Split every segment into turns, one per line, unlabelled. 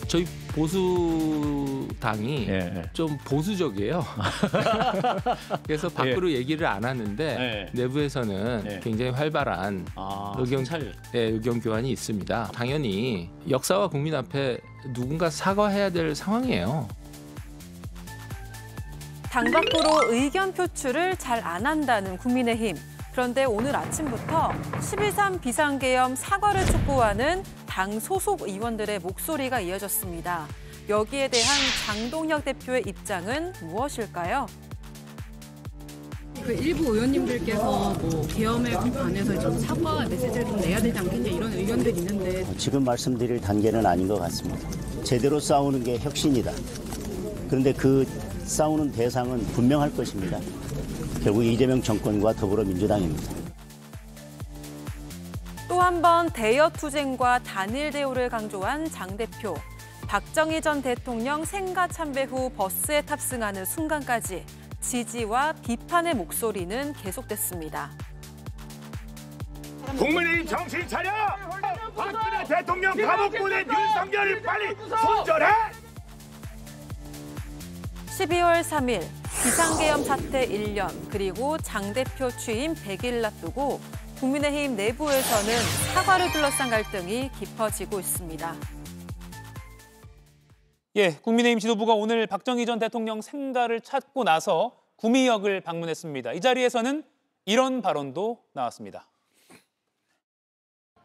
저희 보수당이
예.
좀 보수적이에요. 그래서 밖으로 얘기를 안 하는데 내부에서는 굉장히 활발한 의견 교환이 있습니다. 당연히 역사와 국민 앞에 누군가 사과해야 될 상황이에요.
당 밖으로 의견 표출을 잘 안 한다는 국민의힘. 그런데 오늘 아침부터 12.3 비상계엄 사과를 촉구하는 당 소속 의원들의 목소리가 이어졌습니다. 여기에 대한 장동혁 대표의 입장은 무엇일까요?
그 일부 의원님들께서 뭐 계엄에 관해서 좀 사과 메시지를 좀 내야 되지 않겠냐 이런 의견들이 있는데
지금 말씀드릴 단계는 아닌 것 같습니다. 제대로 싸우는 게 혁신이다. 그런데 그 싸우는 대상은 분명할 것입니다. 결국 이재명 정권과 더불어민주당입니다.
또 한 번 대여 투쟁과 단일 대우를 강조한 장 대표. 박정희 전 대통령 생가 참배 후 버스에 탑승하는 순간까지 지지와 비판의 목소리는 계속됐습니다.
국민의힘 정신 차려! 박근혜 대통령 감옥 보낸 윤석열을 빨리 손절해!
12월 3일 비상계엄 사태 1년 그리고 장 대표 취임 100일 앞두고 국민의힘 내부에서는 사과를 둘러싼 갈등이 깊어지고 있습니다.
예, 국민의힘 지도부가 오늘 박정희 전 대통령 생가를 찾고 나서 구미역을 방문했습니다. 이 자리에서는 이런 발언도 나왔습니다.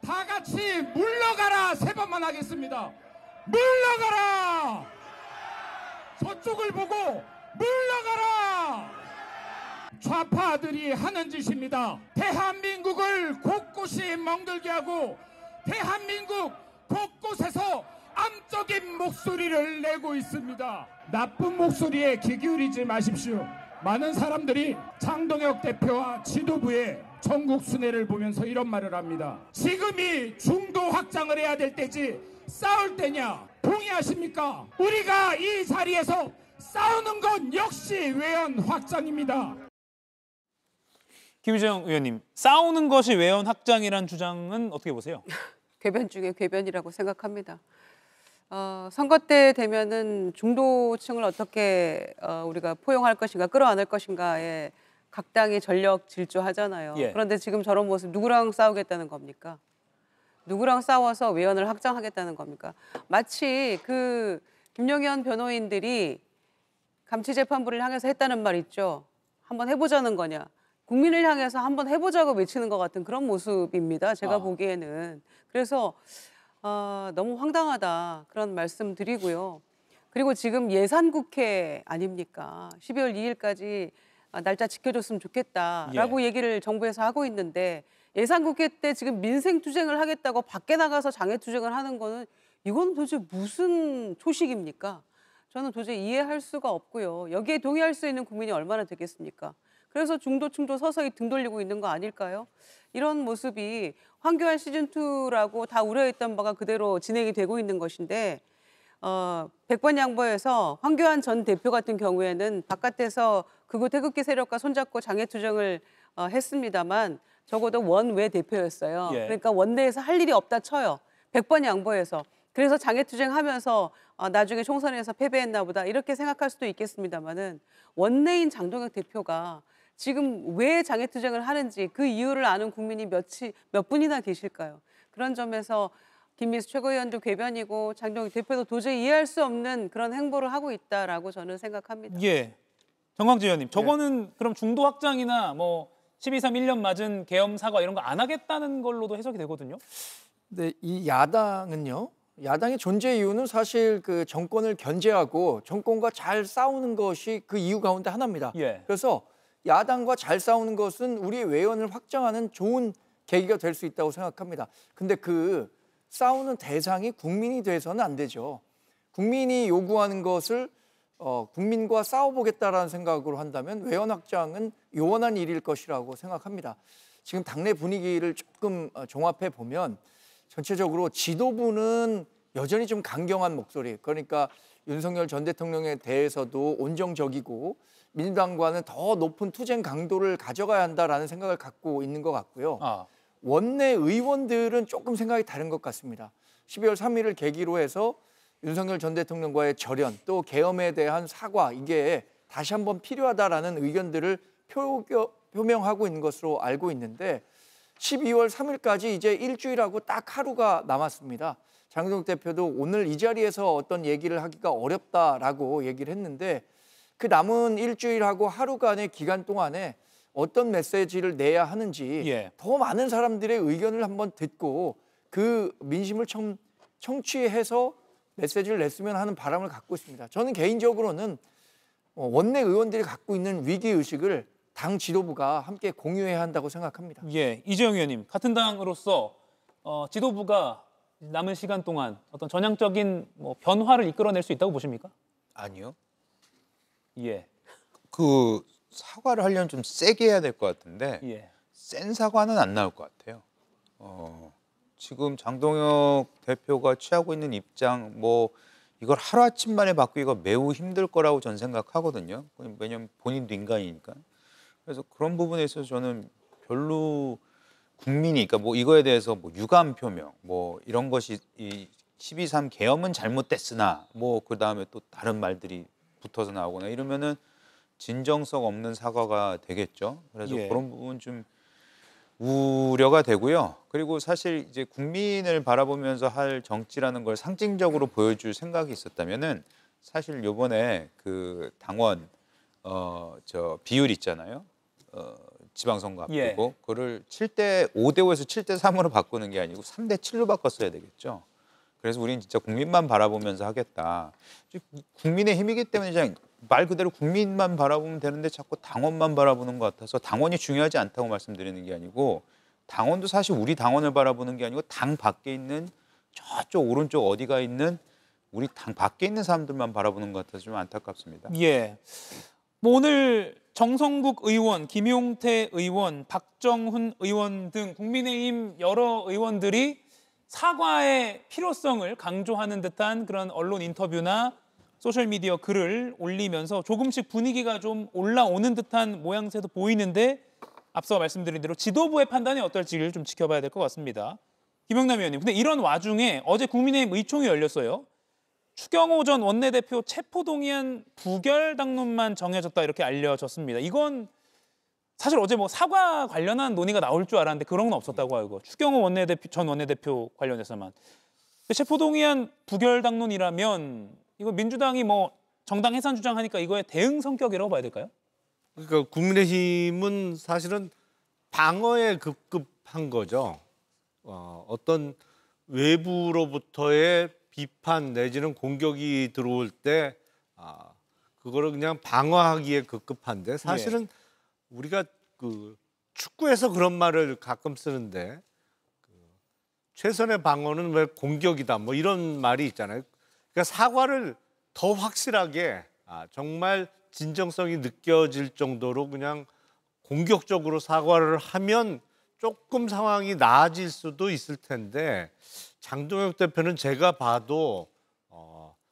다 같이 물러가라 세 번만 하겠습니다. 물러가라! 저쪽을 보고 물러가라! 좌파들이 하는 짓입니다. 대한민국을 곳곳이 멍들게 하고 대한민국 곳곳에서 암적인 목소리를 내고 있습니다. 나쁜 목소리에 귀 기울이지 마십시오. 많은 사람들이 장동혁 대표와 지도부의 전국 순회를 보면서 이런 말을 합니다. 지금이 중도 확장을 해야 될 때지 싸울 때냐? 동의하십니까? 우리가 이 자리에서 싸우는 건 역시 외연 확장입니다.
김유정 의원님, 싸우는 것이 외연 확장이란 주장은 어떻게 보세요?
궤변 중에 궤변이라고 생각합니다. 선거 때 되면은 중도층을 어떻게 우리가 포용할 것인가, 끌어안을 것인가에 각 당이 전력 질주하잖아요. 그런데 지금 저런 모습 누구랑 싸우겠다는 겁니까? 누구랑 싸워서 외연을 확장하겠다는 겁니까? 마치 그 김영현 변호인들이 감치재판부를 향해서 했다는 말 있죠. 한번 해보자는 거냐. 국민을 향해서 한번 해보자고 외치는 것 같은 그런 모습입니다. 제가 보기에는. 그래서 너무 황당하다 그런 말씀 드리고요. 그리고 지금 예산국회 아닙니까? 12월 2일까지 날짜 지켜줬으면 좋겠다라고 얘기를 정부에서 하고 있는데 예산국회 때 지금 민생투쟁을 하겠다고 밖에 나가서 장애투쟁을 하는 거는 이건 도대체 무슨 초식입니까? 저는 도저히 이해할 수가 없고요. 여기에 동의할 수 있는 국민이 얼마나 되겠습니까? 그래서 중도층도 서서히 등 돌리고 있는 거 아닐까요? 이런 모습이 황교안 시즌2라고 다 우려했던 바가 그대로 진행이 되고 있는 것인데 100번 양보해서 황교안 전 대표 같은 경우에는 바깥에서 극우 태극기 세력과 손잡고 장애투쟁을 했습니다만 적어도 원외 대표였어요. 그러니까 원내에서 할 일이 없다 쳐요. 100번 양보해서. 그래서 장애투쟁하면서 나중에 총선에서 패배했나 보다 이렇게 생각할 수도 있겠습니다마는 원내인 장동혁 대표가 지금 왜 장애투쟁을 하는지 그 이유를 아는 국민이 몇 분이나 계실까요? 그런 점에서 김민수 최고위원도 궤변이고 장동혁 대표도 도저히 이해할 수 없는 그런 행보를 하고 있다라고 저는 생각합니다.
예, 정광재 의원님, 저거는 그럼 중도 확장이나 뭐 12.3 1년 맞은 계엄 사과 이런 거 안 하겠다는 걸로도 해석이 되거든요.
근데 이 야당은요. 야당의 존재 이유는 사실 그 정권을 견제하고 정권과 잘 싸우는 것이 그 이유 가운데 하나입니다. 그래서 야당과 잘 싸우는 것은 우리의 외연을 확장하는 좋은 계기가 될 수 있다고 생각합니다. 근데 그 싸우는 대상이 국민이 돼서는 안 되죠. 국민이 요구하는 것을 국민과 싸워보겠다라는 생각으로 한다면 외연 확장은 요원한 일일 것이라고 생각합니다. 지금 당내 분위기를 조금 종합해 보면 전체적으로 지도부는 여전히 좀 강경한 목소리, 그러니까 윤석열 전 대통령에 대해서도 온정적이고 민주당과는 더 높은 투쟁 강도를 가져가야 한다라는 생각을 갖고 있는 것 같고요. 원내 의원들은 조금 생각이 다른 것 같습니다. 12월 3일을 계기로 해서 윤석열 전 대통령과의 절연 또 계엄에 대한 사과 이게 다시 한번 필요하다라는 의견들을 표명하고 있는 것으로 알고 있는데 12월 3일까지 이제 일주일하고 딱 하루가 남았습니다. 장동혁 대표도 오늘 이 자리에서 어떤 얘기를 하기가 어렵다라고 얘기를 했는데 그 남은 일주일하고 하루간의 기간 동안에 어떤 메시지를 내야 하는지 더 많은 사람들의 의견을 한번 듣고 그 민심을 청취해서 메시지를 냈으면 하는 바람을 갖고 있습니다. 저는 개인적으로는 원내 의원들이 갖고 있는 위기의식을 당 지도부가 함께 공유해야 한다고 생각합니다.
예, 이재용 의원님, 같은 당으로서 지도부가 남은 시간 동안 어떤 전향적인 변화를 이끌어낼 수 있다고 보십니까?
아니요.
예.
그 사과를 하려면 좀 세게 해야 될 것 같은데 센 사과는 안 나올 것 같아요. 지금 장동혁 대표가 취하고 있는 입장 이걸 하루아침 만에 바꾸기가 매우 힘들 거라고 저는 생각하거든요. 왜냐하면 본인도 인간이니까. 그래서 그런 부분에 있어서 저는 별로 국민이 그러니까 이거에 대해서 유감 표명 이런 것이 이 12.3 계엄은 잘못됐으나 그다음에 또 다른 말들이 붙어서 나오거나 이러면은 진정성 없는 사과가 되겠죠. 그래서 그런 부분 좀 우려가 되고요. 그리고 사실 이제 국민을 바라보면서 할 정치라는 걸 상징적으로 보여줄 생각이 있었다면은 사실 요번에 그 당원 비율 있잖아요. 지방선거 앞두고 그거를 5대5에서 7대3으로 바꾸는 게 아니고 3대7로 바꿨어야 되겠죠. 그래서 우리는 진짜 국민만 바라보면서 하겠다. 국민의 힘이기 때문에 그냥 말 그대로 국민만 바라보면 되는데 자꾸 당원만 바라보는 것 같아서 당원이 중요하지 않다고 말씀드리는 게 아니고 당원도 사실 우리 당원을 바라보는 게 아니고 당 밖에 있는 저쪽 오른쪽 어디가 있는 우리 당 밖에 있는 사람들만 바라보는 것 같아서 좀 안타깝습니다.
예. 오늘 정성국 의원, 김용태 의원, 박정훈 의원 등 국민의힘 여러 의원들이 사과의 필요성을 강조하는 듯한 그런 언론 인터뷰나 소셜미디어 글을 올리면서 조금씩 분위기가 좀 올라오는 듯한 모양새도 보이는데 앞서 말씀드린 대로 지도부의 판단이 어떨지를 좀 지켜봐야 될 것 같습니다. 김영남 의원님, 근데 이런 와중에 어제 국민의힘 의총이 열렸어요. 추경호 전 원내대표 체포동의안 부결 당론만 정해졌다 이렇게 알려졌습니다. 이건 사실 어제 사과 관련한 논의가 나올 줄 알았는데 그런 건 없었다고 알고 추경호 전 원내대표 관련해서만. 체포동의안 부결 당론이라면 이거 민주당이 정당 해산 주장하니까 이거에 대응 성격이라고 봐야 될까요?
그러니까 국민의힘은 사실은 방어에 급급한 거죠. 어떤 외부로부터의 비판 내지는 공격이 들어올 때 그거를 그냥 방어하기에 급급한데 사실은 우리가 그 축구에서 그런 말을 가끔 쓰는데 최선의 방어는 왜 공격이다 이런 말이 있잖아요. 그러니까 사과를 더 확실하게 정말 진정성이 느껴질 정도로 그냥 공격적으로 사과를 하면 조금 상황이 나아질 수도 있을 텐데 장동혁 대표는 제가 봐도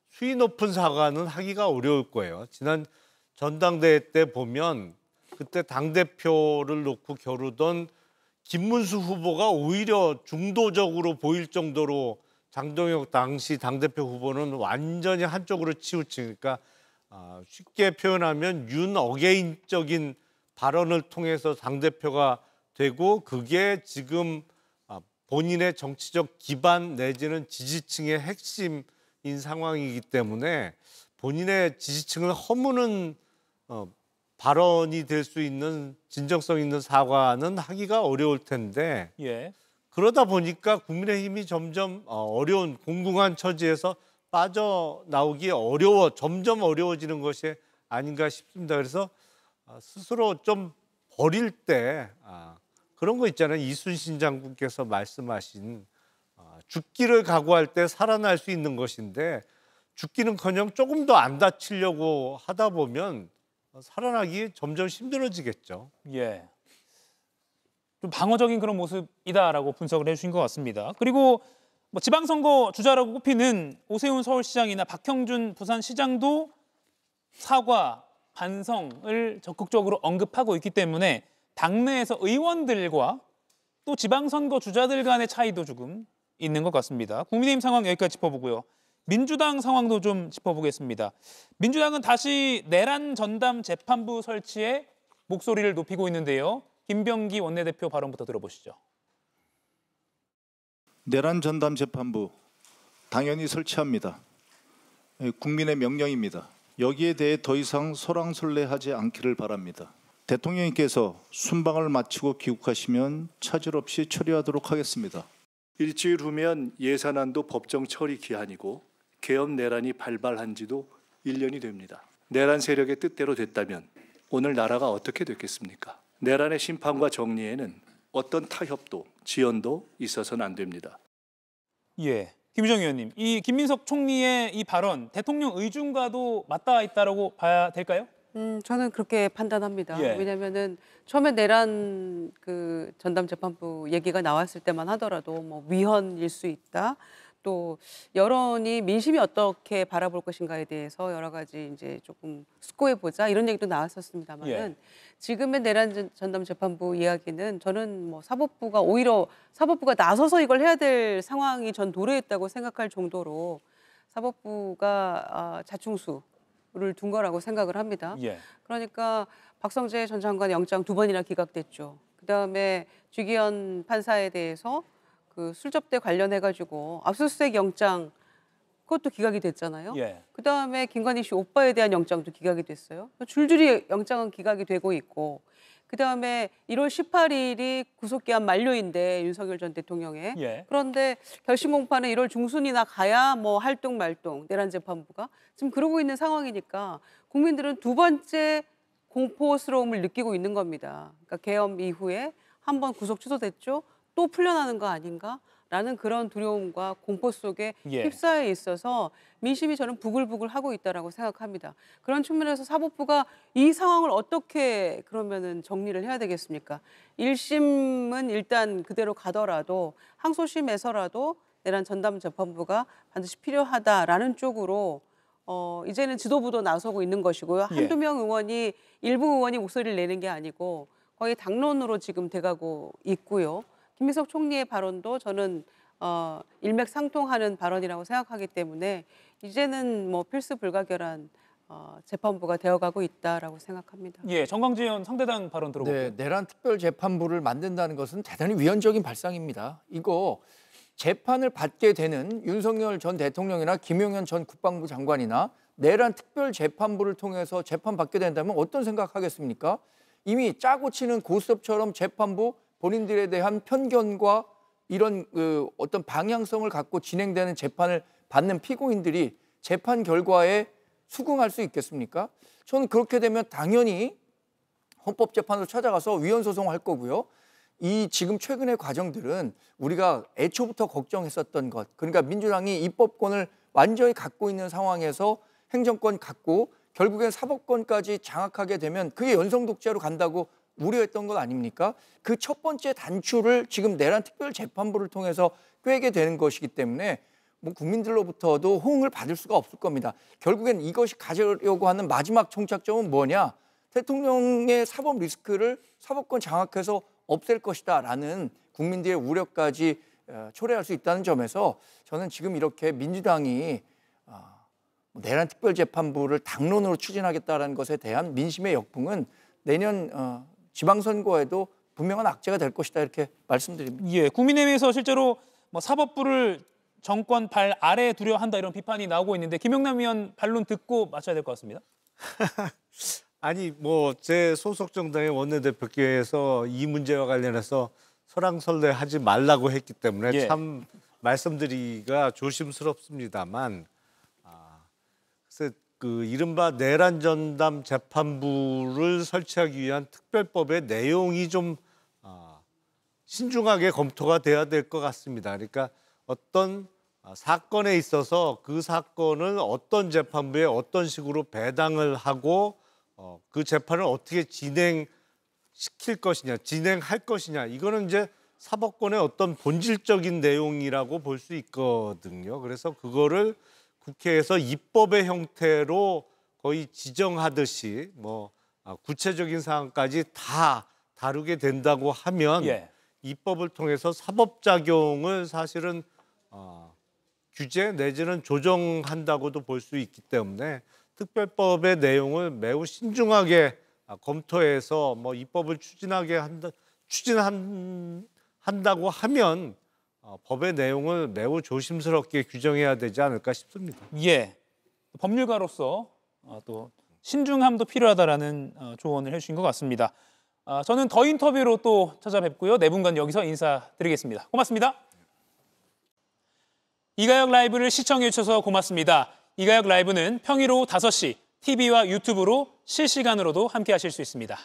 수위 높은 사과는 하기가 어려울 거예요. 지난 전당대회 때 보면 그때 당대표를 놓고 겨루던 김문수 후보가 오히려 중도적으로 보일 정도로 장동혁 당시 당대표 후보는 완전히 한쪽으로 치우치니까 쉽게 표현하면 윤어게인적인 발언을 통해서 당대표가 되고 그게 지금 본인의 정치적 기반 내지는 지지층의 핵심인 상황이기 때문에 본인의 지지층을 허무는 발언이 될 수 있는 진정성 있는 사과는 하기가 어려울 텐데 그러다 보니까 국민의힘이 점점 어려운 공공한 처지에서 빠져나오기 점점 어려워지는 것이 아닌가 싶습니다. 그래서 스스로 좀 버릴 때 그런 거 있잖아요. 이순신 장군께서 말씀하신 죽기를 각오할 때 살아날 수 있는 것인데 죽기는커녕 조금 더 안 다치려고 하다 보면 살아나기 점점 힘들어지겠죠.
예. 좀 방어적인 그런 모습이다라고 분석을 해주신 것 같습니다. 그리고 지방선거 주자라고 꼽히는 오세훈 서울시장이나 박형준 부산시장도 사과, 반성을 적극적으로 언급하고 있기 때문에 당내에서 의원들과 또 지방선거 주자들 간의 차이도 조금 있는 것 같습니다. 국민의힘 상황 여기까지 짚어보고요. 민주당 상황도 좀 짚어보겠습니다. 민주당은 다시 내란 전담 재판부 설치에 목소리를 높이고 있는데요. 김병기 원내대표 발언부터 들어보시죠.
내란 전담 재판부 당연히 설치합니다. 국민의 명령입니다. 여기에 대해 더 이상 소랑설레하지 않기를 바랍니다. 대통령님께서 순방을 마치고 귀국하시면 차질 없이 처리하도록 하겠습니다.
일주일 후면 예산안도 법정 처리 기한이고 계엄 내란이 발발한 지도 1년이 됩니다. 내란 세력의 뜻대로 됐다면 오늘 나라가 어떻게 됐겠습니까? 내란의 심판과 정리에는 어떤 타협도 지연도 있어서는 안 됩니다.
예, 김유정 의원님, 이 김민석 총리의 이 발언 대통령 의중과도 맞닿아 있다고 봐야 될까요?
저는 그렇게 판단합니다.
예.
왜냐하면은 처음에 내란 그 전담 재판부 얘기가 나왔을 때만 하더라도 뭐 위헌일 수 있다. 또 여론이 민심이 어떻게 바라볼 것인가에 대해서 여러 가지 이제 조금 숙고해 보자 이런 얘기도 나왔었습니다만은
예.
지금의 내란 전담 재판부 이야기는 저는 뭐 사법부가 오히려 사법부가 나서서 이걸 해야 될 상황이 전 도래했다고 생각할 정도로 사법부가 자충수를 둔 거라고 생각을 합니다.
예.
그러니까 박성재 전 장관 영장 2번이나 기각됐죠. 그다음에 주기현 판사에 대해서 그 술접대 관련해가지고 압수수색 영장 그것도 기각이 됐잖아요.
예.
그다음에 김건희 씨 오빠에 대한 영장도 기각이 됐어요. 줄줄이 영장은 기각이 되고 있고 그다음에 1월 18일이 구속기한 만료인데 윤석열 전 대통령의
예.
그런데 결심 공판은 1월 중순이나 가야 뭐 할동 말동 내란 재판부가 지금 그러고 있는 상황이니까 국민들은 두 번째 공포스러움을 느끼고 있는 겁니다. 그러니까 계엄 이후에 한 번 구속 취소됐죠. 또 풀려나는 거 아닌가라는 그런 두려움과 공포 속에
예.
휩싸여 있어서 민심이 저는 부글부글 하고 있다라고 생각합니다. 그런 측면에서 사법부가 이 상황을 어떻게 그러면은 정리를 해야 되겠습니까? 1심은 일단 그대로 가더라도 항소심에서라도 내란 전담 재판부가 반드시 필요하다라는 쪽으로 이제는 지도부도 나서고 있는 것이고요.
예.
한두 명 의원이 일부 의원이 목소리를 내는 게 아니고 거의 당론으로 지금 돼가고 있고요. 김민석 총리의 발언도 저는 일맥상통하는 발언이라고 생각하기 때문에 이제는 뭐 필수 불가결한 재판부가 되어가고 있다라고 생각합니다.
예, 정광재 상대당 발언 들어볼게요.
네, 내란 특별 재판부를 만든다는 것은 대단히 위헌적인 발상입니다. 이거 재판을 받게 되는 윤석열 전 대통령이나 김용현 전 국방부 장관이나 내란 특별 재판부를 통해서 재판받게 된다면 어떤 생각하겠습니까? 이미 짜고 치는 고스톱처럼 재판부 본인들에 대한 편견과 이런 어떤 방향성을 갖고 진행되는 재판을 받는 피고인들이 재판 결과에 수긍할 수 있겠습니까? 저는 그렇게 되면 당연히 헌법재판소로 찾아가서 위헌 소송할 거고요. 이 지금 최근의 과정들은 우리가 애초부터 걱정했었던 것, 그러니까 민주당이 입법권을 완전히 갖고 있는 상황에서 행정권 갖고 결국엔 사법권까지 장악하게 되면 그게 연성독재로 간다고 우려했던 것 아닙니까? 그 첫 번째 단추를 지금 내란 특별재판부를 통해서 꿰게 되는 것이기 때문에 뭐 국민들로부터도 호응을 받을 수가 없을 겁니다. 결국엔 이것이 가져려고 하는 마지막 총착점은 뭐냐? 대통령의 사법 리스크를 사법권 장악해서 없앨 것이다라는 국민들의 우려까지 초래할 수 있다는 점에서 저는 지금 이렇게 민주당이 내란 특별재판부를 당론으로 추진하겠다는 것에 대한 민심의 역풍은 내년 지방선거에도 분명한 악재가 될 것이다 이렇게 말씀드립니다.
예, 국민의힘에서 실제로 뭐 사법부를 정권 발 아래에 두려 한다 이런 비판이 나오고 있는데 김영남 의원 반론 듣고 맞춰야 될 것 같습니다.
아니 뭐 제 소속 정당의 원내대표께서 이 문제와 관련해서 설왕설래하지 말라고 했기 때문에
예.
참 말씀드리기가 조심스럽습니다만 그래서 그 이른바 내란 전담 재판부를 설치하기 위한 특별법의 내용이 좀 신중하게 검토가 돼야 될 것 같습니다. 그러니까 어떤 사건에 있어서 그 사건을 어떤 재판부에 어떤 식으로 배당을 하고 그 재판을 어떻게 진행시킬 것이냐, 진행할 것이냐 이거는 이제 사법권의 어떤 본질적인 내용이라고 볼 수 있거든요. 그래서 그거를 국회에서 입법의 형태로 거의 지정하듯이 뭐 구체적인 사항까지 다 다루게 된다고 하면
예.
입법을 통해서 사법작용을 사실은 규제 내지는 조정한다고도 볼 수 있기 때문에 특별법의 내용을 매우 신중하게 검토해서 뭐 입법을 추진한다고 하면 법의 내용을 매우 조심스럽게 규정해야 되지 않을까 싶습니다.
예, 법률가로서 또 신중함도 필요하다라는 조언을 해주신 것 같습니다. 저는 더 인터뷰로 또 찾아뵙고요. 네 분간 여기서 인사드리겠습니다. 고맙습니다. 이가혁 라이브를 시청해 주셔서 고맙습니다. 이가혁 라이브는 평일 오후 5시 TV와 유튜브로 실시간으로도 함께 하실 수 있습니다.